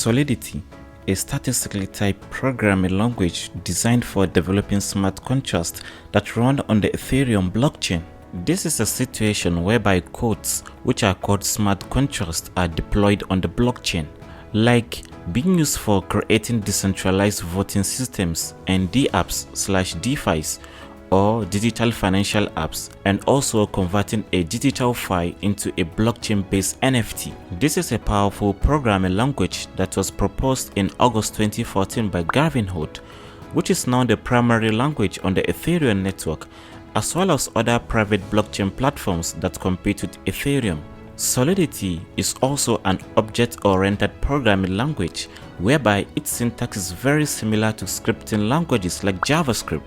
Solidity, a statistically typed programming language designed for developing smart contracts that run on the Ethereum blockchain. This is a situation whereby codes, which are called smart contracts, are deployed on the blockchain, like being used for creating decentralized voting systems and dapps/defis, or digital financial apps, and also converting a digital file into a blockchain-based NFT. This is a powerful programming language that was proposed in August 2014 by Gavin Hood, which is now the primary language on the Ethereum network, as well as other private blockchain platforms that compete with Ethereum. Solidity is also an object-oriented programming language whereby its syntax is very similar to scripting languages like JavaScript,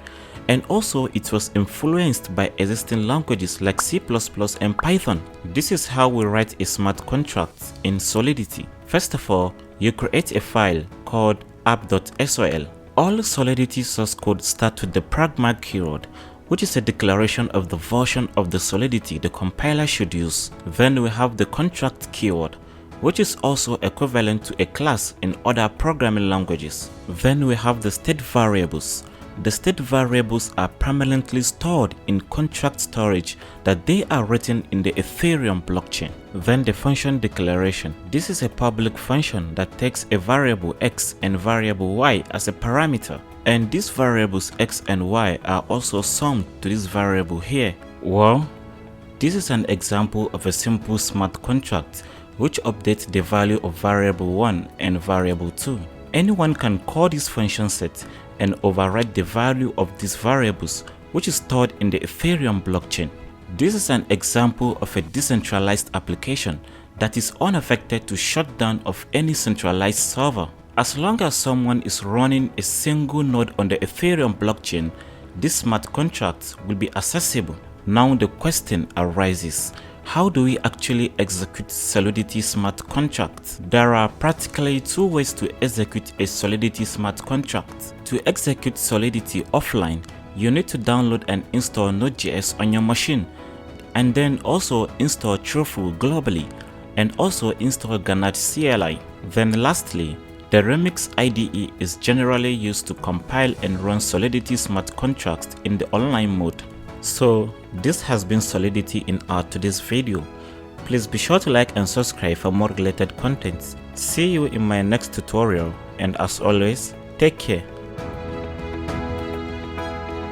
and also it was influenced by existing languages like C++ and Python. This is how we write a smart contract in Solidity. First of all, you create a file called app.sol. All Solidity source code starts with the pragma keyword, which is a declaration of the version of the Solidity the compiler should use. Then we have the contract keyword, which is also equivalent to a class in other programming languages. Then we have the state variables. The state variables are permanently stored in contract storage that they are written in the Ethereum blockchain. Then the function declaration. This is a public function that takes a variable x and variable y as a parameter. And these variables x and y are also summed to this variable here. Well, this is an example of a simple smart contract which updates the value of variable 1 and variable 2. Anyone can call this function set and override the value of these variables, which is stored in the Ethereum blockchain. This is an example of a decentralized application that is unaffected to shutdown of any centralized server. As long as someone is running a single node on the Ethereum blockchain, this smart contract will be accessible. Now the question arises, how do we actually execute Solidity smart contracts? There are practically two ways to execute a Solidity smart contract. To execute Solidity offline, you need to download and install Node.js on your machine, and then also install Truthful globally, and also install Gannett CLI. Then lastly, the Remix IDE is generally used to compile and run Solidity smart contracts in the online mode. So this has been Solidity in our today's video. Please be sure to like and subscribe for more related content. See you in my next tutorial, and as always, take care.